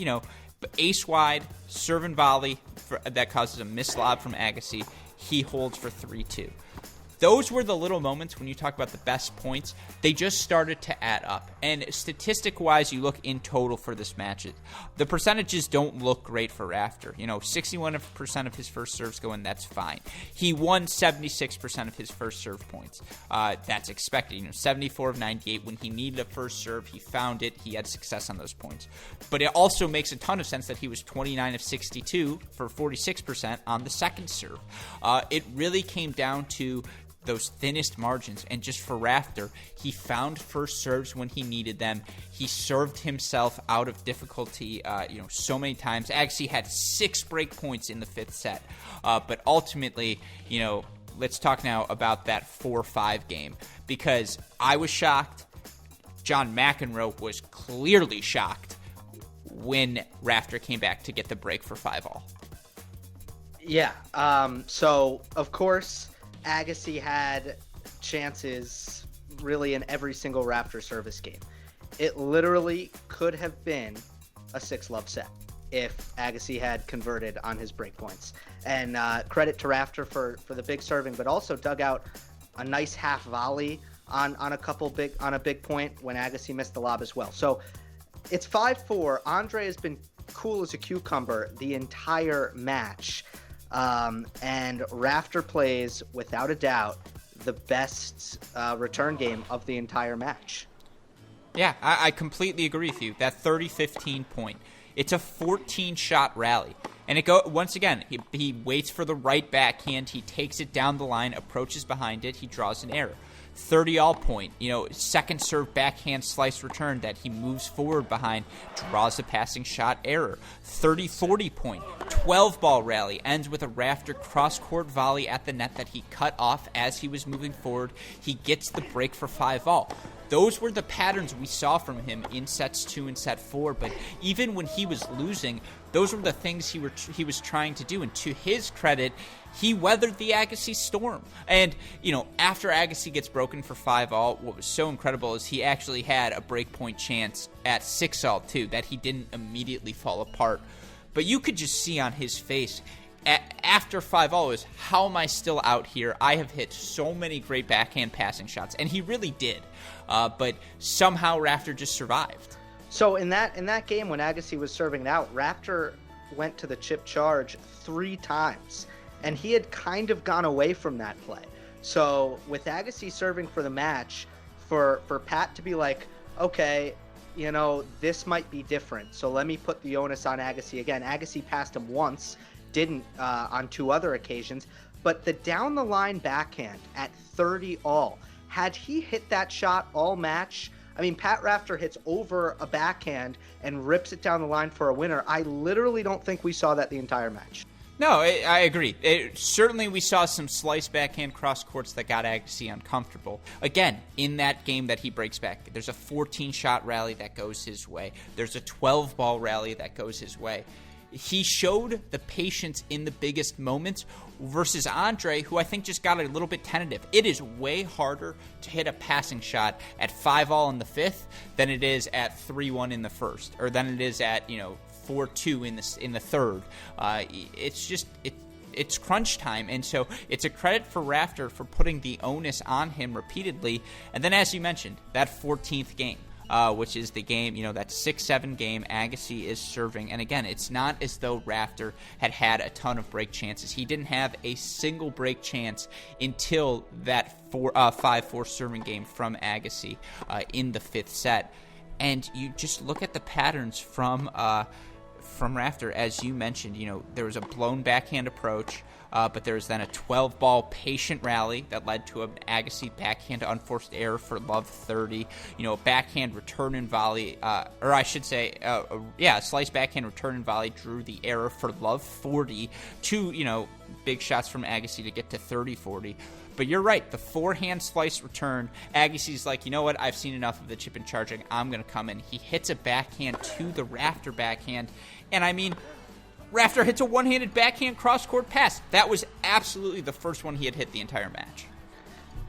ace wide, serve and volley that causes a missed lob from Agassi. He holds for 3-2. Those were the little moments when you talk about the best points. They just started to add up. And statistic-wise, you look in total for this match. The percentages don't look great for Rafter. 61% of his first serves go in, that's fine. He won 76% of his first serve points. That's expected. 74 of 98. When he needed a first serve, he found it. He had success on those points. But it also makes a ton of sense that he was 29 of 62 for 46% on the second serve. It really came down to those thinnest margins, and just for Rafter, he found first serves when he needed them. He served himself out of difficulty, so many times. Agassi had 6 break points in the 5th set, but ultimately, let's talk now about that 4-5 game, because I was shocked. John McEnroe was clearly shocked when Rafter came back to get the break for 5 all. Yeah. So of course, Agassi had chances really in every single Rafter service game. It literally could have been a 6-love set if Agassi had converted on his break points. And credit to Rafter for the big serving, but also dug out a nice half volley on a big point when Agassi missed the lob as well. So it's 5-4. Andre has been cool as a cucumber the entire match. And Rafter plays, without a doubt, the best return game of the entire match. Yeah, I completely agree with you. That 30-15 point. It's a 14-shot rally. And once again, he waits for the right backhand. He takes it down the line, approaches behind it. He draws an error. 30-all point, second serve backhand slice return that he moves forward behind, draws a passing shot error. 30-40 point, 12-ball rally, ends with a Rafter cross-court volley at the net that he cut off as he was moving forward. He gets the break for 5-all. Those were the patterns we saw from him in sets 2 and set 4, but even when he was losing, those were the things he was trying to do, and to his credit, he weathered the Agassi storm. And, after Agassi gets broken for 5-all, what was so incredible is he actually had a breakpoint chance at 6-all too, that he didn't immediately fall apart. But you could just see on his face, after 5-all, is how am I still out here? I have hit so many great backhand passing shots, and he really did. But somehow Rafter just survived. So in that game when Agassi was serving it out, Rafter went to the chip charge 3 times, and he had kind of gone away from that play. So with Agassi serving for the match, for Pat to be like, okay, this might be different, so let me put the onus on Agassi again. Agassi passed him once, didn't on 2 other occasions, but the down the line backhand at 30-all, had he hit that shot all match, Pat Rafter hits over a backhand and rips it down the line for a winner. I literally don't think we saw that the entire match. No, I agree. Certainly we saw some slice backhand cross courts that got Agassi uncomfortable. Again, in that game that he breaks back, there's a 14-shot rally that goes his way. There's a 12-ball rally that goes his way. He showed the patience in the biggest moments versus Andre, who I think just got a little bit tentative. It is way harder to hit a passing shot at 5-all in the 5th than it is at 3-1 in the 1st, or than it is at 4-2 in the 3rd. It's crunch time, and so it's a credit for Rafter for putting the onus on him repeatedly. And then, as you mentioned, that 14th game. Which is the game, that 6-7 game Agassi is serving. And again, it's not as though Rafter had a ton of break chances. He didn't have a single break chance until that 5-4 serving game from Agassi in the 5th set. And you just look at the patterns from Rafter, as you mentioned. There was a blown backhand approach, but there was then a 12-ball patient rally that led to an Agassi backhand unforced error for love 30. A backhand return and volley, or I should say, a slice backhand return and volley drew the error for love 40. 2, big shots from Agassi to get to 30-40. But you're right, the forehand slice return, Agassi's like, you know what, I've seen enough of the chip and charging, I'm going to come in. He hits a backhand to the Rafter backhand, and I mean, Rafter hits a one-handed backhand cross-court pass. That was absolutely the first one he had hit the entire match.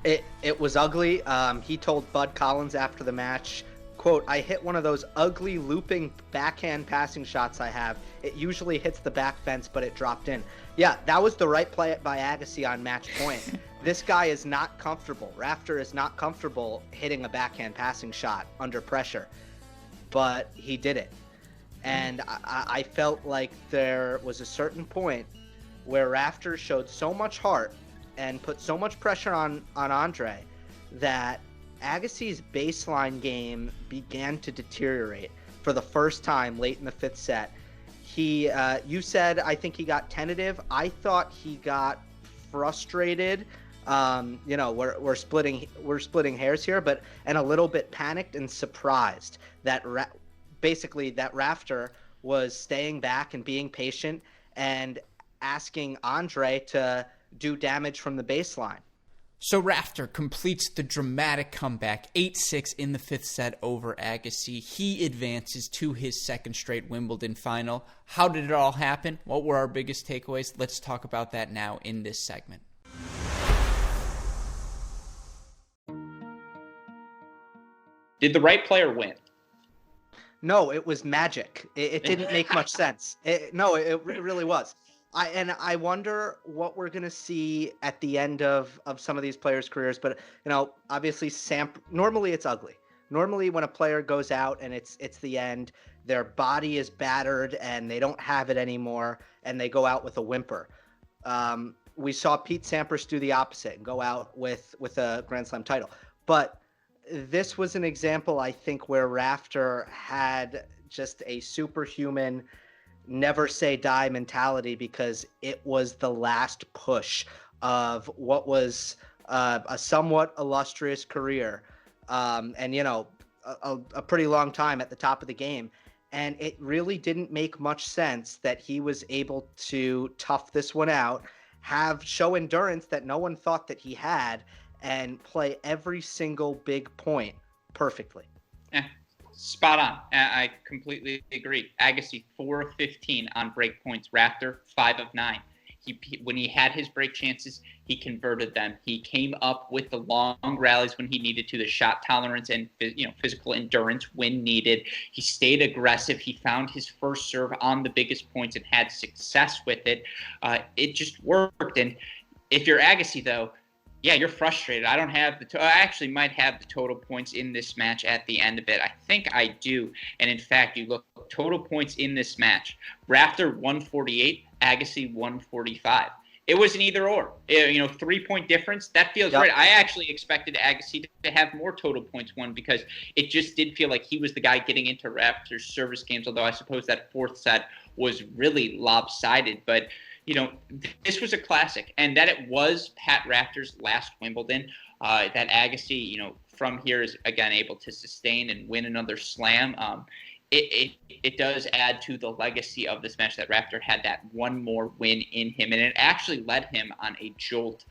It was ugly. He told Bud Collins after the match, quote, I hit one of those ugly looping backhand passing shots I have. It usually hits the back fence, but it dropped in. Yeah, that was the right play by Agassi on match point. This guy is not comfortable. Rafter is not comfortable hitting a backhand passing shot under pressure, but he did it. And I felt like there was a certain point where Rafter showed so much heart and put so much pressure on Andre that Agassi's baseline game began to deteriorate for the first time late in the fifth set. You said, I think he got tentative. I thought he got frustrated. We're splitting hairs here, and a little bit panicked and surprised that basically that Rafter was staying back and being patient and asking Andre to do damage from the baseline. So Rafter completes the dramatic comeback, 8-6 in the fifth set over Agassi. He advances to his second straight Wimbledon final. How did it all happen? What were our biggest takeaways? Let's talk about that now in this segment. Did the right player win? No, it was magic. It didn't make much sense. It really was. I wonder what we're going to see at the end of some of these players' careers. But, obviously, normally it's ugly. Normally when a player goes out and it's the end, their body is battered and they don't have it anymore, and they go out with a whimper. We saw Pete Sampras do the opposite and go out with a Grand Slam title. But this was an example, I think, where Rafter had just a superhuman never say die mentality, because it was the last push of what was a somewhat illustrious career, and a pretty long time at the top of the game. And it really didn't make much sense that he was able to tough this one out, show endurance that no one thought that he had, and play every single big point perfectly. Spot on. I completely agree. Agassi 4 of 15 on break points. Rafter 5 of 9. When he had his break chances, he converted them. He came up with the long rallies when he needed to, the shot tolerance and physical endurance when needed. He stayed aggressive. He found his first serve on the biggest points and had success with it. It just worked. And if you're Agassi, though, yeah, you're frustrated. I don't have I actually might have the total points in this match at the end of it. I think I do. And in fact, you look total points in this match. Rafter 148, Agassi 145. It was an either or. 3-point difference. That feels right. I actually expected Agassi to have more total points won, because it just did feel like he was the guy getting into Rafter's service games. Although I suppose that fourth set was really lopsided, but. This was a classic, and that it was Pat Rafter's last Wimbledon, that Agassi, from here is again able to sustain and win another slam. It does add to the legacy of this match that Rafter had that one more win in him, and it actually led him on a jolt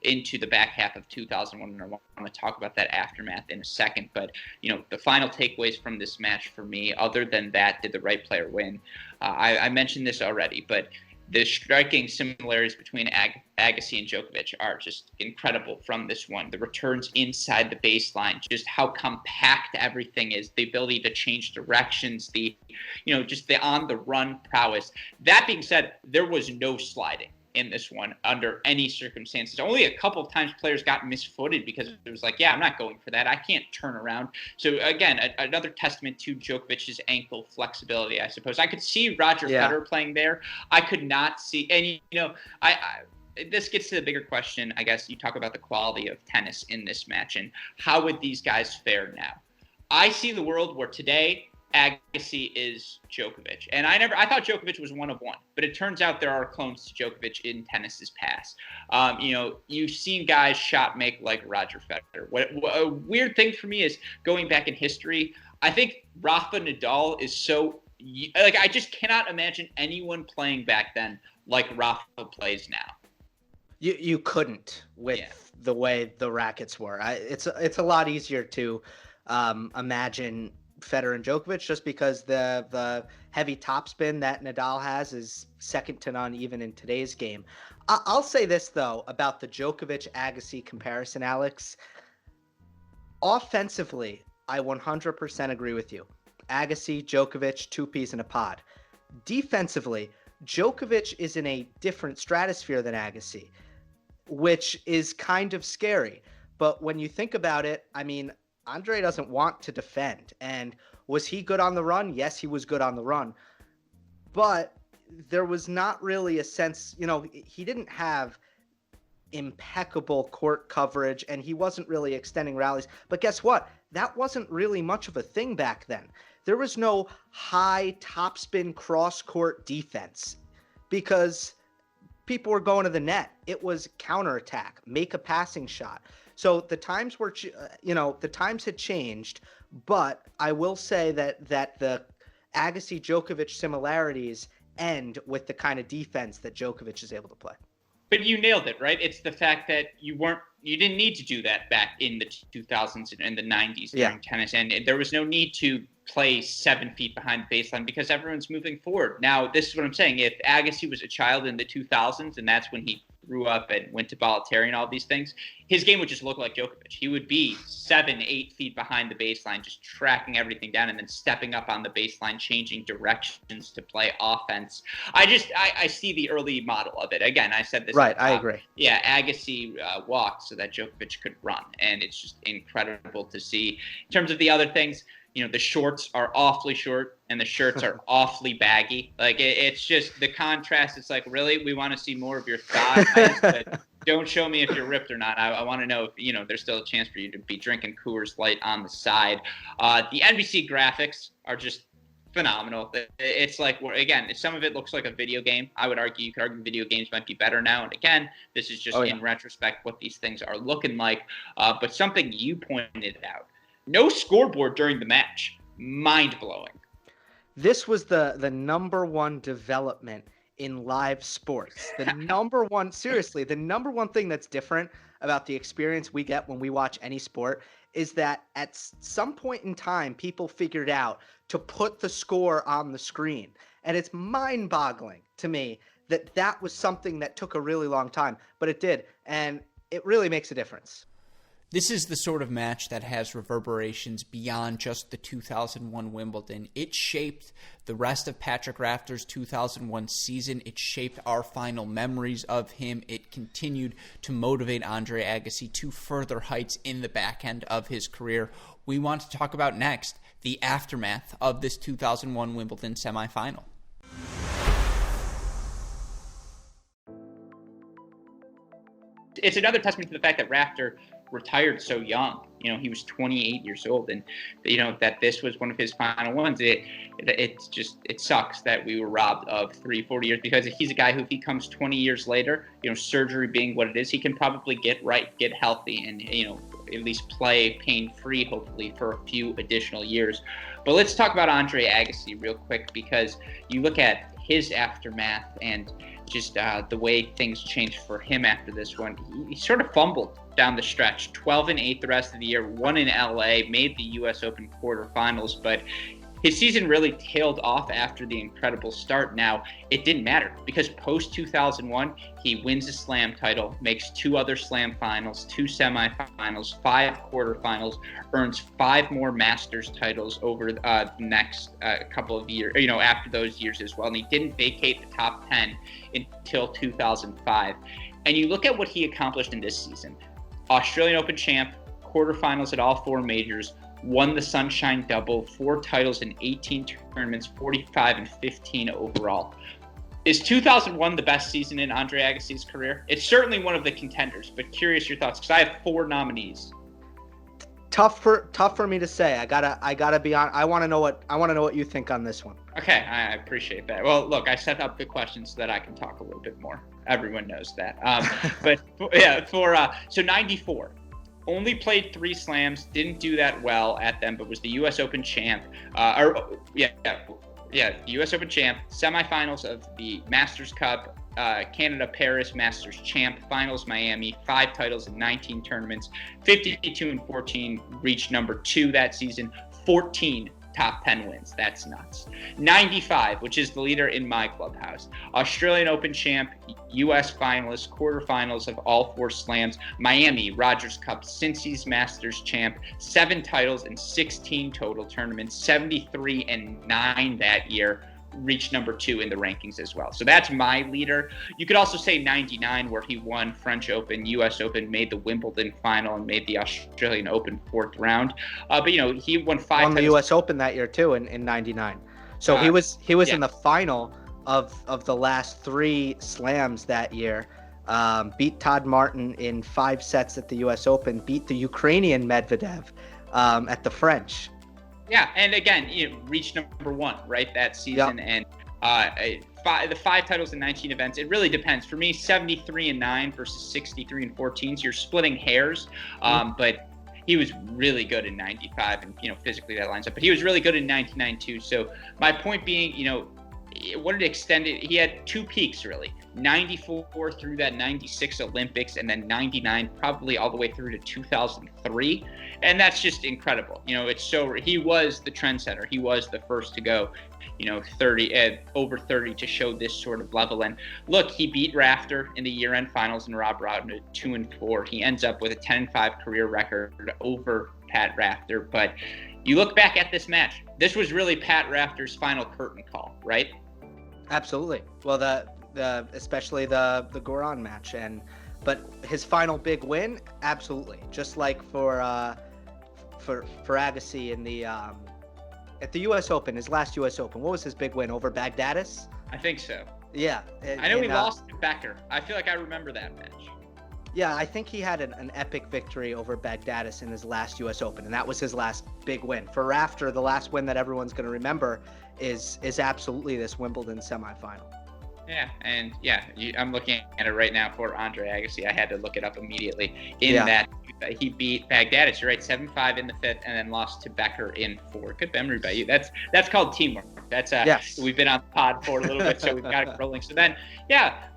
into the back half of 2001. And I want to talk about that aftermath in a second. But the final takeaways from this match for me, other than that, did the right player win? I mentioned this already, but the striking similarities between Agassi and Djokovic are just incredible from this one. The returns inside the baseline, just how compact everything is, the ability to change directions, just the on-the-run prowess. That being said, there was no sliding in this one under any circumstances. Only a couple of times players got misfooted because it was like, yeah, I'm not going for that. I can't turn around. So again, another testament to Djokovic's ankle flexibility, I suppose. I could see Roger Federer playing there. I could not see, and this gets to the bigger question. I guess you talk about the quality of tennis in this match and how would these guys fare now? I see the world where today Agassi is Djokovic. And I thought Djokovic was one of one, but it turns out there are clones to Djokovic in tennis's past. You've seen guys shot make like Roger Federer. A weird thing for me is going back in history, I think Rafa Nadal is so, I just cannot imagine anyone playing back then like Rafa plays now. You couldn't with the way the rackets were. It's a lot easier to imagine Federer and Djokovic just because the heavy topspin that Nadal has is second to none even in today's game. I'll say this though about the Djokovic-Agassi comparison, Alex. Offensively, I 100% agree with you. Agassi, Djokovic, two peas in a pod. Defensively, Djokovic is in a different stratosphere than Agassi, which is kind of scary. But when you think about it, I mean, Andre doesn't want to defend. And was he good on the run? Yes, he was good on the run. But there was not really a sense, he didn't have impeccable court coverage and he wasn't really extending rallies. But guess what? That wasn't really much of a thing back then. There was no high topspin cross-court defense because people were going to the net. It was counterattack, make a passing shot. So the times were, the times had changed, but I will say that the Agassi-Djokovic similarities end with the kind of defense that Djokovic is able to play. But you nailed it, right? It's the fact that you didn't need to do that back in the 2000s and the 90s during tennis. And there was no need to play 7 feet behind the baseline because everyone's moving forward. Now, this is what I'm saying. If Agassi was a child in the 2000s and that's when he grew up and went to Bollettieri and all these things, his game would just look like Djokovic. He would be 7-8 feet behind the baseline, just tracking everything down and then stepping up on the baseline, changing directions to play offense. I see the early model of it. Again, I said this. Right, I agree. Yeah, Agassi walked so that Djokovic could run, and it's just incredible to see. In terms of the other things, the shorts are awfully short and the shirts are awfully baggy. Like it's just the contrast. It's like, really, we want to see more of your thighs, but don't show me if you're ripped or not. I want to know if, there's still a chance for you to be drinking Coors Light on the side. The NBC graphics are just phenomenal. It's like, again, some of it looks like a video game. I would argue, you could argue video games might be better now. And again, this is just in retrospect what these things are looking like. But something you pointed out, no scoreboard during the match. Mind-blowing. This was the number one development in live sports. The number one thing that's different about the experience we get when we watch any sport is that at some point in time, people figured out to put the score on the screen. And it's mind-boggling to me that was something that took a really long time, but it did. And it really makes a difference. This is the sort of match that has reverberations beyond just the 2001 Wimbledon. It shaped the rest of Patrick Rafter's 2001 season. It shaped our final memories of him. It continued to motivate Andre Agassi to further heights in the back end of his career. We want to talk about next the aftermath of this 2001 Wimbledon semifinal. It's another testament to the fact that Rafter retired so young. He was 28 years old, and that this was one of his final ones. It sucks that we were robbed of 3-4 years, because he's a guy who, if he comes 20 years later, surgery being what it is, he can probably get right, get healthy, and at least play pain-free, hopefully, for a few additional years. But let's talk about Andre Agassi real quick, because you look at his aftermath and just the way things changed for him after this one. He sort of fumbled down the stretch, 12-8 the rest of the year, won in LA, made the US Open quarterfinals, but his season really tailed off after the incredible start. Now, it didn't matter, because post-2001, he wins a Slam title, makes 2 other Slam finals, 2 semifinals, 5 quarterfinals, earns 5 more Masters titles over the next couple of years, after those years as well. And he didn't vacate the top 10 until 2005. And you look at what he accomplished in this season. Australian Open champ, quarterfinals at all 4 majors, won the Sunshine Double, 4 titles in 18 tournaments, 45 and 15 overall. Is 2001 the best season in Andre Agassi's career? It's certainly one of the contenders, but curious your thoughts, because I have 4 nominees. Tough for me to say. I gotta be on. I want to know what you think on this one. Okay, I appreciate that. Well, look, I set up the questions so that I can talk a little bit more. Everyone knows that. So 94. Only played 3 slams, didn't do that well at them, but was the U.S. Open champ. Yeah, U.S. Open champ, semifinals of the Masters Cup, Canada Paris Masters champ, finals Miami, 5 titles in 19 tournaments, 52-14, reached number 2 that season, 14 top 10 wins. That's nuts. 95, which is the leader in my clubhouse. Australian Open champ, U.S. finalist, quarterfinals of all 4 slams. Miami, Rogers Cup, Cincy's Masters champ, 7 titles in 16 total tournaments, 73-9 that year. Reached number 2 in the rankings as well. So that's my leader. You could also say 99, where he won French Open, U.S. Open, made the Wimbledon final, and made the Australian Open 4th round. But he won 5. Won the U.S. Open that year too in 99. So he was in the final of the last 3 slams that year. Beat Todd Martin in 5 sets at the U.S. Open. Beat the Ukrainian Medvedev at the French. Yeah, and again, reached number 1, right, that season. Yep. And the 5 titles in 19 events, it really depends. For me, 73-9 versus 63-14, so you're splitting hairs. But he was really good in 95, and, physically that lines up. But he was really good in 99 too. So my point being, what it extended, he had 2 peaks really. 94 through that 96 Olympics, and then 99 probably all the way through to 2003. And that's just incredible. He was the trendsetter. He was the first to go, 30 over 30 to show this sort of level. And look, he beat Rafter in the year-end finals in Rob Rowden at 2-4. He ends up with a 10-5 career record over Pat Rafter. But you look back at this match, this was really Pat Rafter's final curtain call, right? Absolutely. Well, especially the Goran match, but his final big win, absolutely. Just like for Agassi in the at the U.S. Open, his last U.S. Open. What was his big win over Baghdadis? I think so. Yeah. I know he lost to Becker. I feel like I remember that match. Yeah, I think he had an epic victory over Baghdadis in his last U.S. Open, and that was his last big win. For Rafter, the last win that everyone's going to remember is absolutely this Wimbledon semifinal. Yeah, and I'm looking at it right now for Andre Agassi. I had to look it up immediately. That he beat Baghdadis, you're right, 7-5 in the 5th, and then lost to Becker in 4. Good memory by you. That's called teamwork. That's yes. We've been on the pod for a little bit, so we've got it rolling. So then,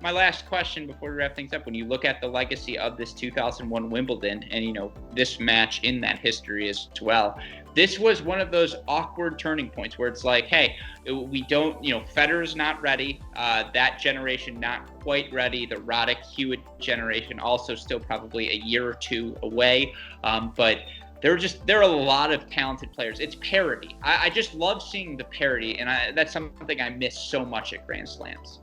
my last question before we wrap things up: when you look at the legacy of this 2001 Wimbledon, and this match in that history as well. This was one of those awkward turning points where it's like, hey, we don't, Federer's not ready. That generation not quite ready. The Roddick Hewitt generation also still probably a year or 2 away. But there are a lot of talented players. It's parity. I just love seeing the parity, and that's something I miss so much at Grand Slams.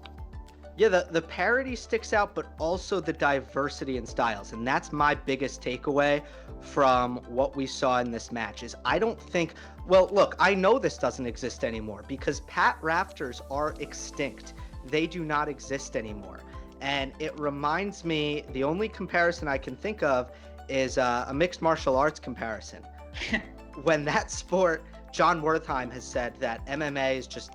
Yeah, the parity sticks out, but also the diversity in styles. And that's my biggest takeaway from what we saw in this match is I don't think, well, look, I know this doesn't exist anymore because Pat Rafters are extinct. They do not exist anymore. And it reminds me, the only comparison I can think of is a mixed martial arts comparison. When that sport, John Wertheim has said that MMA is just,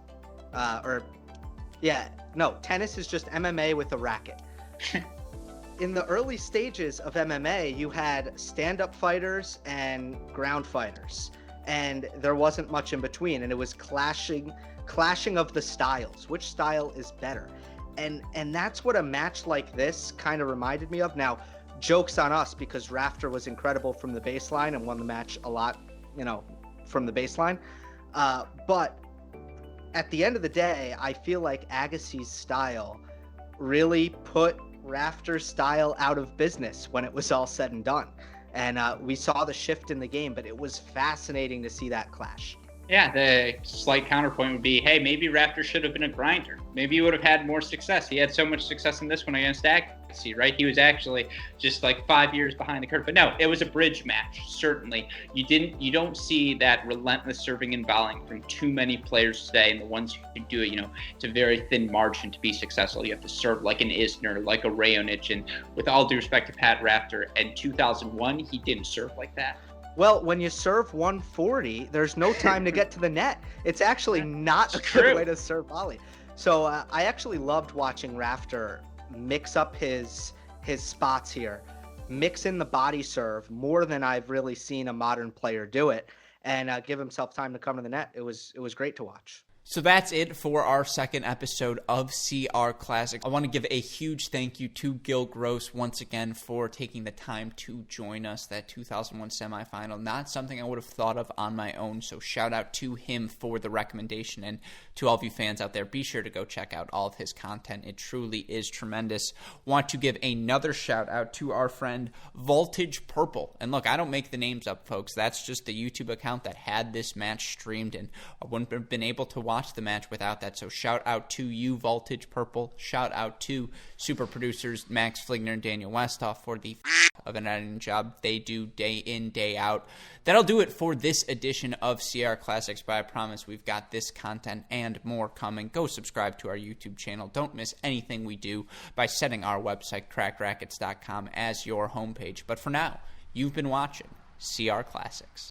tennis is just MMA with a racket. In the early stages of MMA, you had stand-up fighters and ground fighters, and there wasn't much in between, and it was clashing of the styles. Which style is better? And that's what a match like this kind of reminded me of. Now, joke's on us because Rafter was incredible from the baseline and won the match a lot, from the baseline. But at the end of the day, I feel like Agassi's style really put Rafter's style out of business when it was all said and done. And we saw the shift in the game, but it was fascinating to see that clash. Yeah, the slight counterpoint would be, hey, maybe Rafter should have been a grinder. Maybe he would have had more success. He had so much success in this one against Agassi, right? He was actually just like 5 years behind the curve. But no, it was a bridge match, certainly. You don't see that relentless serving and volleying from too many players today, and the ones who do it, it's a very thin margin to be successful. You have to serve like an Isner, like a Raonic, and with all due respect to Pat Rafter, in 2001, he didn't serve like that. Well, when you serve 140, there's no time to get to the net. It's actually not a good way to serve volley. So I actually loved watching Rafter mix up his spots here, mix in the body serve more than I've really seen a modern player do it, and give himself time to come to the net. It was great to watch. So that's it for our second episode of CR Classics. I want to give a huge thank you to Gill Gross once again for taking the time to join us. That 2001 semifinal, not something I would have thought of on my own, so shout out to him for the recommendation. And to all of you fans out there, be sure to go check out all of his content. It truly is tremendous. Want to give another shout out to our friend Voltage Purple. And look, I don't make the names up, folks. That's just the YouTube account that had this match streamed, and I wouldn't have been able to watch the match without that. So shout out to you, Voltage Purple. Shout out to super producers Max Fligner and Daniel Westhoff for the of an editing job they do day in, day out. That'll do it for this edition of CR Classics, but I promise we've got this content and more coming. Go subscribe to our YouTube channel. Don't miss anything we do by setting our website, crackedrackets.com, as your homepage. But for now, you've been watching CR Classics.